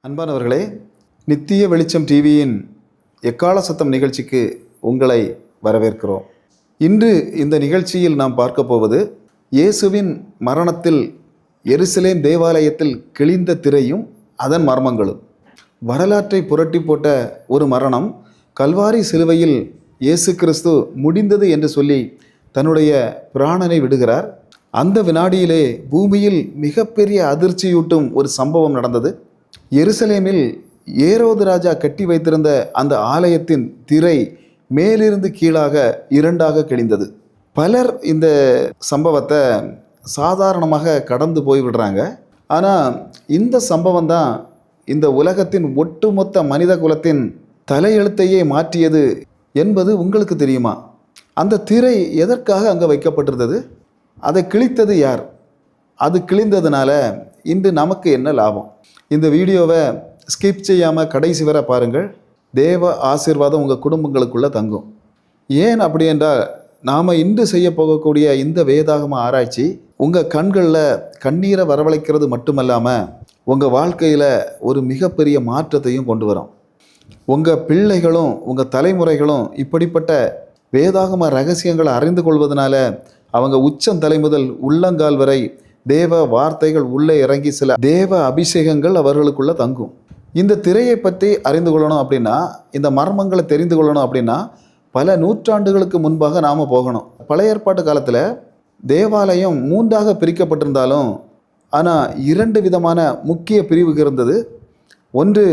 அன்பானவர்களே, நித்திய வெளிச்சம் டிவியின் எக்கால சத்தம் நிகழ்ச்சிக்கு உங்களை வரவேற்கிறோம். இன்று இந்த நிகழ்ச்சியில் நாம் பார்க்க போவது இயேசுவின் மரணத்தில் எருசலேம் தேவாலயத்தில் கிழிந்த திரையும் அதன் மர்மங்களும். வரலாற்றை புரட்டி போட்ட ஒரு மரணம். கல்வாரி சிலுவையில் இயேசு கிறிஸ்து முடிந்தது என்று சொல்லி தன்னுடைய பிராணனை விடுகிறார். அந்த வினாடியிலே பூமியில் மிகப்பெரிய அதிர்ச்சியூட்டும் ஒரு சம்பவம் நடந்தது. எருசலேமில் ஏரோது ராஜா கட்டி வைத்திருந்த அந்த ஆலயத்தின் திரை மேலிருந்து கீழாக இரண்டாக கிழிந்தது. பலர் இந்த சம்பவத்தை சாதாரணமாக கடந்து போய்விடுறாங்க. ஆனால் இந்த சம்பவம் தான் இந்த உலகத்தின் ஒட்டுமொத்த மனித குலத்தின் தலையெழுத்தையே மாற்றியது என்பது உங்களுக்கு தெரியுமா? அந்த திரை எதற்காக அங்கே வைக்கப்பட்டிருந்தது? அதை கிழித்தது யார்? அது கிழிந்ததுனால இன்று நமக்கு என்ன லாபம்? இந்த வீடியோவை ஸ்கிப் செய்யாமல் கடைசி வரை பாருங்கள். தேவ ஆசீர்வாதம் உங்கள் குடும்பங்களுக்குள்ளே தங்கும். ஏன் அப்படி என்றால், நாம் இன்று செய்ய போகக்கூடிய இந்த வேதாகம ஆராய்ச்சி உங்கள் கண்களில் கண்ணீரை வரவழைக்கிறது மட்டுமல்லாமல் உங்கள் வாழ்க்கையில் ஒரு மிகப்பெரிய மாற்றத்தையும் கொண்டு வரும். உங்கள் பிள்ளைகளும் உங்கள் தலைமுறைகளும் இப்படிப்பட்ட வேதாகம ரகசியங்களை அறிந்து கொள்வதனால அவங்க உச்சந்தலை முதல் உள்ளங்கால் வரை தேவ வார்த்தைகள் உள்ளே இறங்கி சில தேவ அபிஷேகங்கள் அவர்களுக்குள்ளே தங்கும். இந்த திரையை பற்றி அறிந்து கொள்ளணும் அப்படின்னா, இந்த மர்மங்களை தெரிந்து கொள்ளணும் அப்படின்னா பல நூற்றாண்டுகளுக்கு முன்பாக நாம் போகணும். பழைய ஏற்பாட்டு காலத்தில் தேவாலயம் மூன்றாக பிரிக்கப்பட்டிருந்தாலும் ஆனால் இரண்டு விதமான முக்கிய பிரிவுகள் இருந்தது. ஒன்று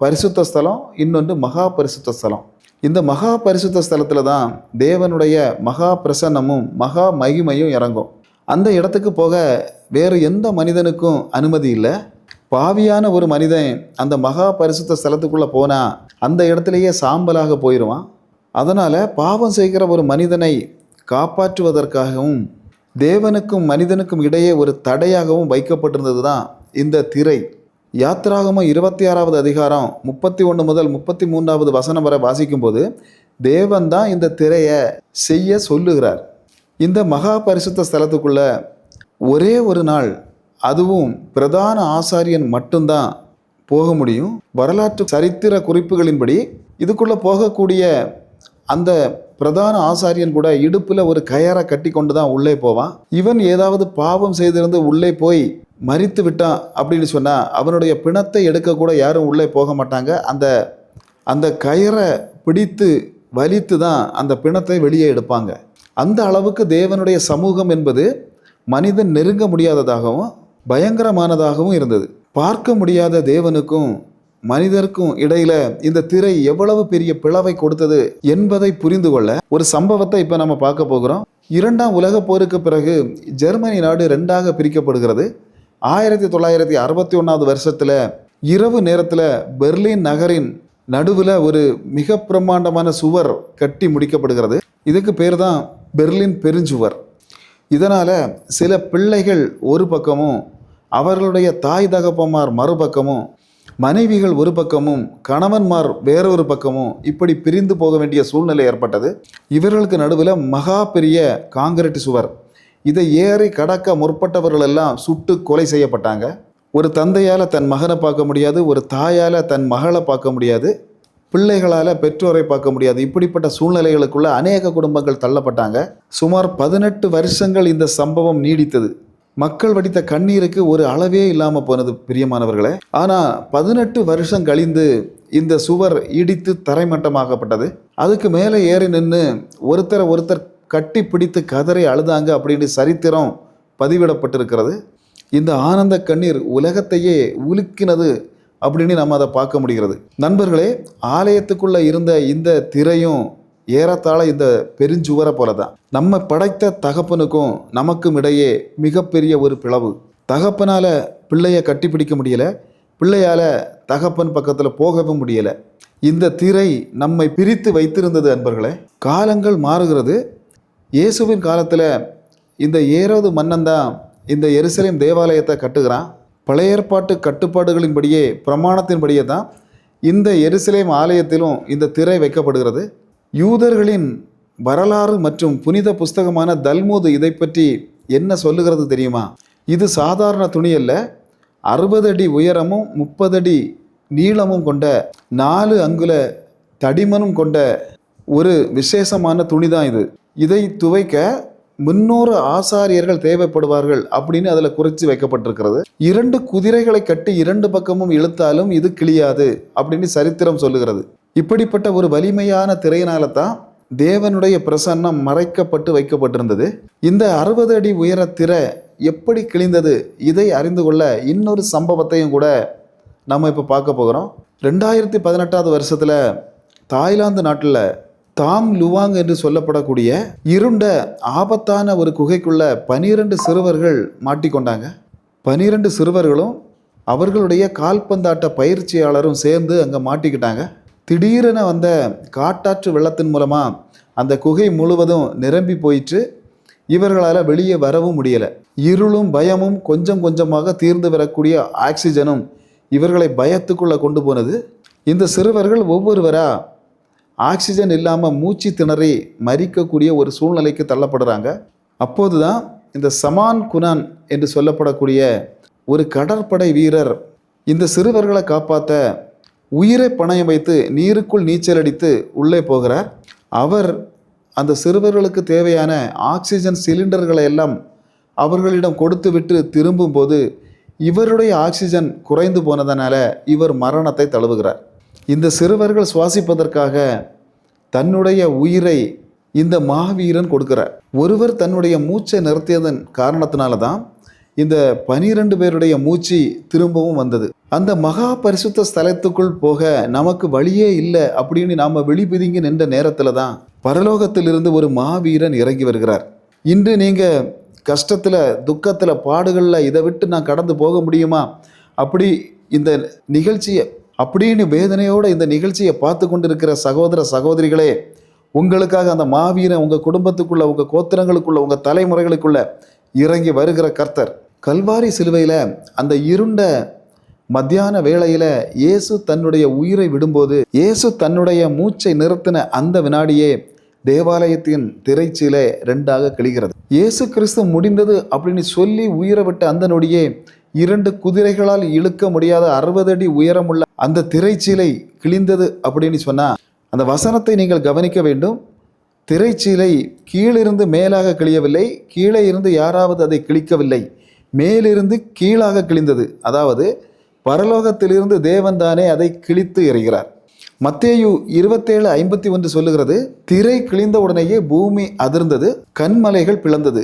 பரிசுத்த ஸ்தலம், இன்னொன்று மகா பரிசுத்த ஸ்தலம். இந்த மகா பரிசுத்த ஸ்தலத்தில் தான் தேவனுடைய மகா பிரசன்னமும் மகா மகிமையும் இறங்கும். அந்த இடத்துக்கு போக வேறு எந்த மனிதனுக்கும் அனுமதி இல்லை. பாவியான ஒரு மனிதன் அந்த மகா பரிசுத்த ஸ்தலத்துக்குள்ளே போனால் அந்த இடத்துலையே சாம்பலாக போயிடுவான். அதனால் பாவம் செய்கிற ஒரு மனிதனை காப்பாற்றுவதற்காகவும் தேவனுக்கும் மனிதனுக்கும் இடையே ஒரு தடையாகவும் வைக்கப்பட்டிருந்தது தான் இந்த திரை. யாத்திராகமம் 26வது அதிகாரம் 31 முதல் 33வது வசனம் வரை வாசிக்கும்போது தேவன் தான் இந்த திரையை செய்ய சொல்லுகிறார். இந்த மகா பரிசுத்த ஸ்தலத்துக்குள்ள ஒரே ஒரு நாள், அதுவும் பிரதான ஆசாரியன் மட்டும்தான் போக முடியும். வரலாற்று சரித்திர குறிப்புகளின்படி இதுக்குள்ளே போகக்கூடிய அந்த பிரதான ஆசாரியன் கூட இடுப்பில் ஒரு கயரை கட்டி கொண்டு தான் உள்ளே போவான். இவன் ஏதாவது பாவம் செய்திருந்து உள்ளே போய் மரித்து விட்டான் அப்படின்னு சொன்னால் அவனுடைய பிணத்தை எடுக்கக்கூட யாரும் உள்ளே போக மாட்டாங்க. அந்த கயரை பிடித்து வலித்து தான் அந்த பிணத்தை வெளியே எடுப்பாங்க. அந்த அளவுக்கு தேவனுடைய சமூகம் என்பது மனிதன் நெருங்க முடியாததாகவும் பயங்கரமானதாகவும் இருந்தது. பார்க்க முடியாத தேவனுக்கும் மனிதருக்கும் இடையில இந்த திரை எவ்வளவு பெரிய பிளவை கொடுத்தது என்பதை புரிந்து கொள்ள ஒரு சம்பவத்தை இப்போ நம்ம பார்க்க போகிறோம். 2ஆம் உலகப் போருக்கு பிறகு ஜெர்மனி நாடு 2ஆக பிரிக்கப்படுகிறது. 1961வது வருஷத்தில் இரவு நேரத்தில் பெர்லின் நகரின் நடுவில் ஒரு மிக பிரம்மாண்டமான சுவர் கட்டி முடிக்கப்படுகிறது. இதுக்கு பேர் தான் பெர்லின் பெருஞ்சுவர். இதனால் சில பிள்ளைகள் ஒரு பக்கமும் அவர்களுடைய தாய் தகப்பமார் மறுபக்கமும் மனைவிகள் ஒரு பக்கமும் கணவன்மார் வேறொரு பக்கமும் இப்படி பிரிந்து போக வேண்டிய சூழ்நிலை ஏற்பட்டது. இவர்களுக்கு நடுவில் மகா பெரிய காங்கிரீட் சுவர். இதை ஏறி கடக்க முற்பட்டவர்கள் எல்லாம் சுட்டு கொலை செய்யப்பட்டாங்க. ஒரு தந்தையால் தன் மகனை பார்க்க முடியாது, ஒரு தாயால் தன் மகளை பார்க்க முடியாது, பிள்ளைகளால் பெற்றோரை பார்க்க முடியாது. இப்படிப்பட்ட சூழ்நிலைகளுக்குள்ள அநேக குடும்பங்கள் தள்ளப்பட்டாங்க. சுமார் 18 வருஷங்கள் இந்த சம்பவம் நீடித்தது. மக்கள் வடித்த கண்ணீருக்கு ஒரு அளவே இல்லாமல் போனது பிரியமானவர்களே. ஆனால் 18 வருஷம் கழிந்து இந்த சுவர் இடித்து தரைமட்டமாக்கப்பட்டது. அதுக்கு மேலே ஏறி நின்று ஒருத்தர் கட்டி பிடித்து கதறி அழுதாங்க அப்படின்னு சரித்திரம் பதிவிடப்பட்டிருக்கிறது. இந்த ஆனந்த கண்ணீர் உலகத்தையே உலுக்கினது அப்படின்னு நம்ம அதை பார்க்க முடிகிறது. நண்பர்களே, ஆலயத்துக்குள்ளே இருந்த இந்த திரையும் ஏறத்தாழ இந்த பெருஞ்சுவரை போல தான். நம்ம படைத்த தகப்பனுக்கும் நமக்கும் இடையே மிகப்பெரிய ஒரு பிளவு. தகப்பனால் பிள்ளையை கட்டி பிடிக்க முடியலை, பிள்ளையால் தகப்பன் பக்கத்தில் போகவும் முடியலை. இந்த திரை நம்மை பிரித்து வைத்திருந்தது. அன்பர்களே, காலங்கள் மாறுகிறது. இயேசுவின் காலத்தில் இந்த ஏரோது மன்னன் தான் இந்த எருசலேம் தேவாலயத்தை கட்டுகிறான். பழைய ஏற்பாட்டு கட்டுப்பாடுகளின்படியே பிரமாணத்தின்படியே தான் இந்த எருசலேம் ஆலயத்திலும் இந்த திரை வைக்கப்படுகிறது. யூதர்களின் வரலாறு மற்றும் புனித புஸ்தகமான தல்மூது இதை பற்றி என்ன சொல்லுகிறது தெரியுமா? இது சாதாரண துணி அல்ல. 60 அடி உயரமும் 30 அடி நீளமும் கொண்ட 4 அங்குல தடிமனும் கொண்ட ஒரு விசேஷமான துணி தான் இது. இதை துவைக்க 300 ஆசாரியர்கள் தேவைப்படுவார்கள் அப்படின்னு அதில் குறித்து வைக்கப்பட்டிருக்கிறது. 2 குதிரைகளை கட்டி 2 பக்கமும் இழுத்தாலும் இது கிழியாது அப்படின்னு சரித்திரம் சொல்லுகிறது. இப்படிப்பட்ட ஒரு வலிமையான திரையினால தான் தேவனுடைய பிரசன்னம் மறைக்கப்பட்டு வைக்கப்பட்டிருந்தது. இந்த 60 அடி உயர திரை எப்படி கிழிந்தது, இதை அறிந்து கொள்ள இன்னொரு சம்பவத்தையும் கூட நம்ம இப்போ பார்க்க போகிறோம். 2018 வருஷத்தில் தாய்லாந்து நாட்டில் தாம் லுவாங் என்று சொல்லப்படக்கூடிய இருண்ட ஆபத்தான ஒரு குகைக்குள்ள 12 சிறுவர்கள் மாட்டிக்கொண்டாங்க. 12 சிறுவர்களும் அவர்களுடைய கால்பந்தாட்ட பயிற்சியாளரும் சேர்ந்து அங்கே மாட்டிக்கிட்டாங்க. திடீரென வந்த காட்டாற்று வெள்ளத்தின் மூலமாக அந்த குகை முழுவதும் நிரம்பி போயிட்டு இவர்களால் வெளியே வரவும் முடியலை. இருளும் பயமும் கொஞ்சம் கொஞ்சமாக தீர்ந்து வரக்கூடிய ஆக்சிஜனும் இவர்களை பயத்துக்குள்ளே கொண்டு போனது. இந்த சிறுவர்கள் ஒவ்வொருவராக ஆக்சிஜன் இல்லாமல் மூச்சு திணறி மரிக்கக்கூடிய ஒரு சூழ்நிலைக்கு தள்ளப்படுறாங்க. அப்போது தான் இந்த சமான் குனான் என்று சொல்லப்படக்கூடிய ஒரு கடற்படை வீரர் இந்த சிறுவர்களை காப்பாற்ற உயிரை பணயம் வைத்து நீருக்குள் நீச்சல் அடித்து உள்ளே போகிறார். அவர் அந்த சிறுவர்களுக்கு தேவையான ஆக்சிஜன் சிலிண்டர்களை எல்லாம் அவர்களிடம் கொடுத்து விட்டு திரும்பும்போது இவருடைய ஆக்சிஜன் குறைந்து போனதனால இவர் மரணத்தை தழுவுகிறார். இந்த சிறுவர்கள் சுவாசிப்பதற்காக தன்னுடைய உயிரை இந்த மாவீரன் கொடுக்கிறார். ஒருவர் தன்னுடைய மூச்சை நிறுத்தியதன் காரணத்தினால தான் இந்த 12 பேருடைய மூச்சு திரும்பவும் வந்தது. அந்த மகா பரிசுத்த ஸ்தலத்துக்குள் போக நமக்கு வழியே இல்லை அப்படின்னு நாம் விழிபிதுங்கி நின்ற நேரத்தில் தான் பரலோகத்திலிருந்து ஒரு மாவீரன் இறங்கி வருகிறார். இன்று நீங்கள் கஷ்டத்தில், துக்கத்தில், பாடுகளில் இதை விட்டு நான் கடந்து போக முடியுமா அப்படி இந்த நிகழ்ச்சியை அப்படின்னு வேதனையோடு இந்த நிகழ்ச்சியை பார்த்து கொண்டு இருக்கிற சகோதர சகோதரிகளே, உங்களுக்காக அந்த மாவீரன் உங்கள் குடும்பத்துக்குள்ள, உங்கள் கோத்திரங்களுக்குள்ள, உங்கள் தலைமுறைகளுக்குள்ள இறங்கி வருகிற கர்த்தர். கல்வாரி சிலுவையில் அந்த இருண்ட மத்தியான வேளையில் இயேசு தன்னுடைய உயிரை விடும்போது, இயேசு தன்னுடைய மூச்சை நிறுத்தின அந்த வினாடியே தேவாலயத்தின் திரைச்சீலை 2ஆக கிழிகிறது. இயேசு கிறிஸ்து முடிந்தது அப்படின்னு சொல்லி உயிரை விட்ட அந்த நொடியே 2 குதிரைகளால் இழுக்க முடியாத 60 அடி உயரமுள்ள அந்த திரைச்சீலை கிழிந்தது அப்படின்னு சொன்னால், அந்த வசனத்தை நீங்கள் கவனிக்க வேண்டும். திரைச்சீலை கீழிருந்து மேலாக கிழியவில்லை, கீழே இருந்து யாராவது அதை கிழிக்கவில்லை, மேலிருந்து கீழாக கிழிந்தது. அதாவது பரலோகத்திலிருந்து தேவன் தானே அதை கிழித்து எறிகிறார். மத்தேயு 27:51 சொல்லுகிறது, திரை கிழிந்த உடனேயே பூமி அதிர்ந்தது, கண்மலைகள் பிளந்தது.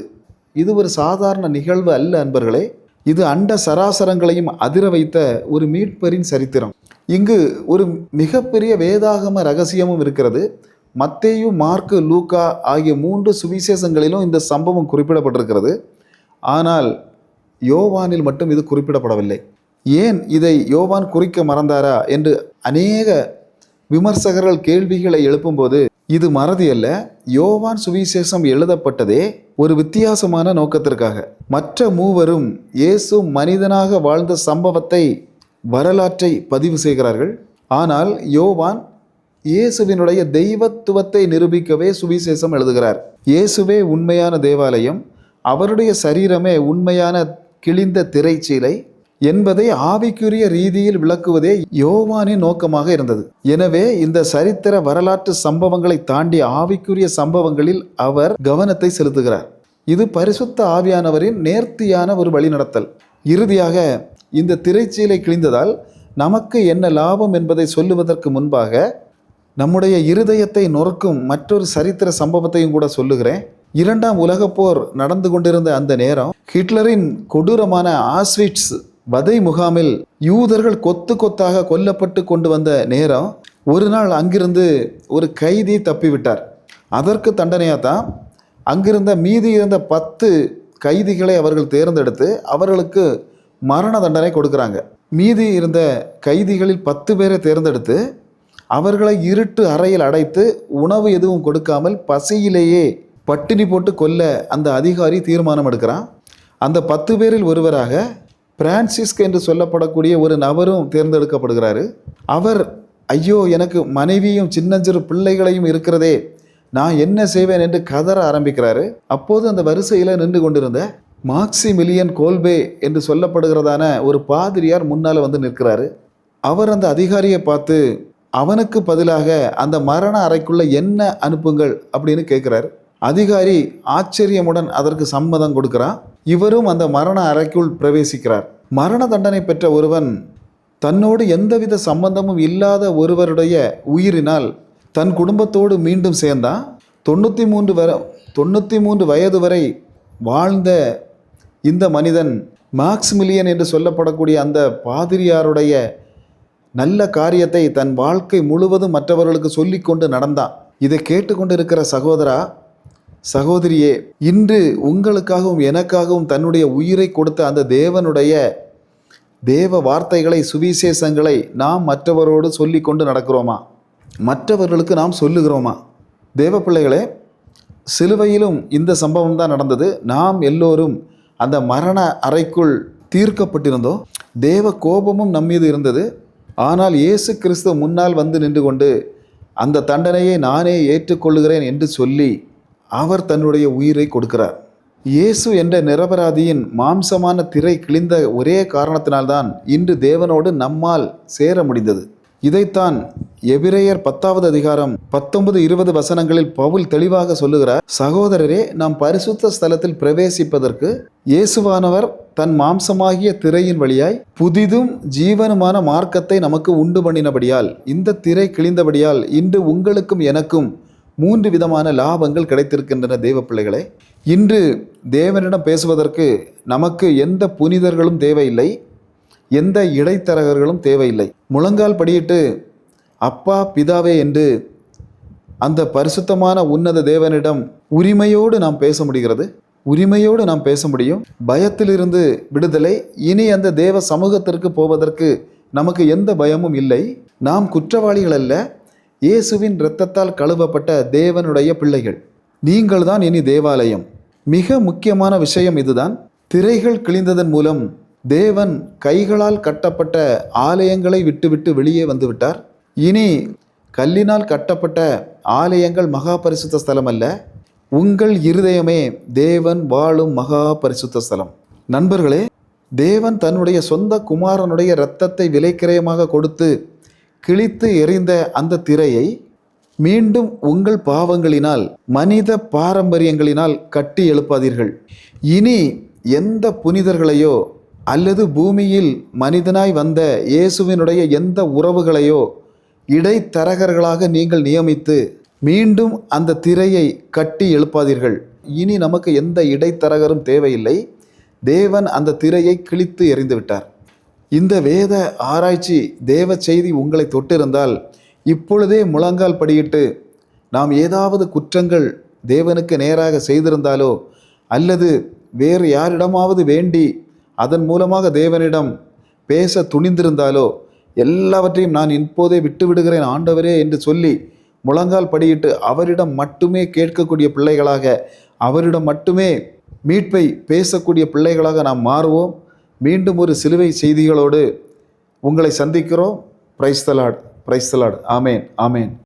இது ஒரு சாதாரண நிகழ்வு அல்ல அன்பர்களே. இது அண்ட சராசரங்களையும் அதிர வைத்த ஒரு மீட்பரின் சரித்திரம். இங்கு ஒரு மிகப்பெரிய வேதாகம ரகசியமும் இருக்கிறது. மத்தேயு, மார்க்கு, லூக்கா ஆகிய 3 சுவிசேஷங்களிலும் இந்த சம்பவம் குறிப்பிடப்பட்டிருக்கிறது. ஆனால் யோவானில் மட்டும் இது குறிப்பிடப்படவில்லை. ஏன் இதை யோவான் குறிக்க மறந்தாரா என்று அநேக விமர்சகர்கள் கேள்விகளை எழுப்பும்போது, இது மறதி அல்ல. யோவான் சுவிசேஷம் எழுதப்பட்டதே ஒரு வித்தியாசமான நோக்கத்திற்காக. மற்ற மூவரும் இயேசு மனிதனாக வாழ்ந்த சம்பவத்தை, வரலாற்றை பதிவு செய்கிறார்கள். ஆனால் யோவான் இயேசுவினுடைய தெய்வத்துவத்தை நிரூபிக்கவே சுவிசேஷம் எழுதுகிறார். இயேசுவே உண்மையான தேவாலயம், அவருடைய சரீரமே உண்மையான கிழிந்த திரைச்சீலை என்பதை ஆவிக்குரிய ரீதியில் விளக்குவதே யோவானின் நோக்கமாக இருந்தது. எனவே இந்த சரித்திர வரலாற்று சம்பவங்களை தாண்டி ஆவிக்குரிய சம்பவங்களில் அவர் கவனத்தை செலுத்துகிறார். இது பரிசுத்த ஆவியானவரின் நேர்த்தியான ஒரு வழிநடத்தல். இறுதியாக இந்த திரைச்சீலை கிழிந்ததால் நமக்கு என்ன லாபம் என்பதை சொல்லுவதற்கு முன்பாக நம்முடைய இருதயத்தை நொறுக்கும் மற்றொரு சரித்திர சம்பவத்தையும் கூட சொல்லுகிறேன். 2ஆம் உலகப்போர் நடந்து கொண்டிருந்த அந்த நேரம், ஹிட்லரின் கொடூரமான ஆஸ்விட்ஸ் வதை முகாமில் யூதர்கள் கொத்து கொத்தாக கொல்லப்பட்டு கொண்டு வந்த நேரம், ஒரு நாள் அங்கிருந்து ஒரு கைதி தப்பிவிட்டார். அதற்கு தண்டனையாக தான் அங்கிருந்த மீதி இருந்த 10 கைதிகளை அவர்கள் தேர்ந்தெடுத்து அவர்களுக்கு மரண தண்டனை கொடுக்குறாங்க. மீதி இருந்த கைதிகளில் 10 பேரை தேர்ந்தெடுத்து அவர்களை இருட்டு அறையில் அடைத்து உணவு எதுவும் கொடுக்காமல் பசியிலேயே பட்டினி போட்டு கொல்ல அந்த அதிகாரி தீர்மானம் எடுக்கிறான். அந்த 10 பேரில் ஒருவராக பிரான்சிஸ்க் என்று சொல்லப்படக்கூடிய ஒரு நபரும் தேர்ந்தெடுக்கப்படுகிறாரு. அவர், ஐயோ எனக்கு மனைவியும் சின்னஞ்சிறு பிள்ளைகளையும் இருக்கிறதே, நான் என்ன செய்வேன் என்று கதற ஆரம்பிக்கிறாரு. அப்போது அந்த வரிசையில் நின்று கொண்டிருந்த மாக்சிமிலியன் கோல்பே என்று சொல்லப்படுகிறதான ஒரு பாதிரியார் முன்னால் வந்து நிற்கிறாரு. அவர் அந்த அதிகாரியை பார்த்து அவனுக்கு பதிலாக அந்த மரண அறைக்குள்ள என்ன அனுப்புங்கள் அப்படின்னு கேட்குறார். அதிகாரி ஆச்சரியமுடன் அதற்கு சம்மதம் கொடுக்கிறான். இவரும் அந்த மரண அறைக்குள் பிரவேசிக்கிறார். மரண தண்டனை பெற்ற ஒருவன் தன்னோடு எந்தவித சம்பந்தமும் இல்லாத ஒருவருடைய உயிரினால் தன் குடும்பத்தோடு மீண்டும் சேர்ந்தான். 93 வயது வரை வாழ்ந்த இந்த மனிதன் மாக்சிமிலியன் என்று சொல்லப்படக்கூடிய அந்த பாதிரியாருடைய நல்ல காரியத்தை தன் வாழ்க்கை முழுவதும் மற்றவர்களுக்கு சொல்லிக்கொண்டு நடந்தான். இதை கேட்டுக்கொண்டு இருக்கிற சகோதரா, சகோதரியே, இன்று உங்களுக்காகவும் எனக்காகவும் தன்னுடைய உயிரை கொடுத்த அந்த தேவ வார்த்தைகளை, சுவிசேஷங்களை நாம் மற்றவரோடு சொல்லி கொண்டு நடக்கிறோமா? மற்றவர்களுக்கு நாம் சொல்லுகிறோமா? தேவ பிள்ளைகளே, சிலுவையிலும் இந்த சம்பவம் தான் நடந்தது. நாம் எல்லோரும் அந்த மரண அறைக்குள் தீர்க்கப்பட்டிருந்தோம். தேவ கோபமும் நம்மீது இருந்தது. ஆனால் இயேசு கிறிஸ்து முன்னால் வந்து நின்று கொண்டு அந்த தண்டனையை நானே ஏற்றுக்கொள்கிறேன் என்று சொல்லி அவர் தன்னுடைய உயிரை கொடுக்கிறார். இயேசு என்ற நிரபராதியின் மாம்சமான திரை கிழிந்த ஒரே காரணத்தினால்தான் இன்று தேவனோடு நம்மால் சேர முடிந்தது. இதைத்தான் எபிரேயர் 10வது அதிகாரம் 19-20 வசனங்களில் பவுல் தெளிவாக சொல்லுகிறார். சகோதரரே, நாம் பரிசுத்த ஸ்தலத்தில் பிரவேசிப்பதற்கு இயேசுவானவர் தன் மாம்சமாகிய திரையின் வழியாய் புதிதும் ஜீவனுமான மார்க்கத்தை நமக்கு உண்டு பண்ணினபடியால், இந்த திரை கிழிந்தபடியால் இன்று உங்களுக்கும் எனக்கும் 3 விதமான லாபங்கள் கிடைத்திருக்கின்றன. தேவ பிள்ளைகளே, இன்று தேவனிடம் பேசுவதற்கு நமக்கு எந்த புனிதர்களும் தேவையில்லை, எந்த இடைத்தரகர்களும் தேவையில்லை. முழங்கால் படியிட்டு அப்பா பிதாவே என்று அந்த பரிசுத்தமான உன்னத தேவனிடம் உரிமையோடு நாம் பேச முடிகிறது. உரிமையோடு நாம் பேச முடியும். பயத்திலிருந்து விடுதலை. இனி அந்த தேவ சமூகத்திற்கு போவதற்கு நமக்கு எந்த பயமும் இல்லை. நாம் குற்றவாளிகள் அல்ல, இயேசுவின் இரத்தத்தால் கழுவப்பட்ட தேவனுடைய பிள்ளைகள். நீங்கள் தான் இனி தேவாலயம். மிக முக்கியமான விஷயம் இதுதான். திரைகள் கிழிந்ததன் மூலம் தேவன் கைகளால் கட்டப்பட்ட ஆலயங்களை விட்டுவிட்டு வெளியே வந்துவிட்டார். இனி கல்லினால் கட்டப்பட்ட ஆலயங்கள் மகா பரிசுத்த ஸ்தலம் அல்ல, உங்கள் இருதயமே தேவன் வாழும் மகா பரிசுத்த ஸ்தலம். நண்பர்களே, தேவன் தன்னுடைய சொந்த குமாரனுடைய இரத்தத்தை விலைக்கிரயமாக கொடுத்து கிழித்து எறிந்த அந்த திரையை மீண்டும் உங்கள் பாவங்களினால், மனித பாரம்பரியங்களினால் கட்டி எழுப்பாதீர்கள். இனி எந்த புனிதர்களையோ அல்லது பூமியில் மனிதனாய் வந்த இயேசுவினுடைய எந்த உறவுகளையோ இடைத்தரகர்களாக நீங்கள் நியமித்து மீண்டும் அந்த திரையை கட்டி எழுப்பாதீர்கள். இனி நமக்கு எந்த இடைத்தரகரும் தேவையில்லை. தேவன் அந்த திரையை கிழித்து எறிந்து விட்டார். இந்த வேத ஆராய்ச்சி தேவ செய்தி உங்களை தொட்டிருந்தால் இப்பொழுதே முழங்கால் படியிட்டு நாம் ஏதாவது குற்றங்கள் தேவனுக்கு நேராக செய்திருந்தாலோ அல்லது வேறு யாரிடமாவது வேண்டி அதன் மூலமாக தேவனிடம் பேச துணிந்திருந்தாலோ எல்லாவற்றையும் நான் இப்போதே விட்டு விடுகிறேன் ஆண்டவரே என்று சொல்லி முழங்கால் படியிட்டு அவரிடம் மட்டுமே கேட்கக்கூடிய பிள்ளைகளாக, அவரிடம் மட்டுமே மீட்பை பேசக்கூடிய பிள்ளைகளாக நாம் மாறுவோம். மீண்டும் ஒரு சிலுவை செய்திகளோடு உங்களை சந்திக்கிறோம். Praise the Lord, praise the Lord. Amen, amen.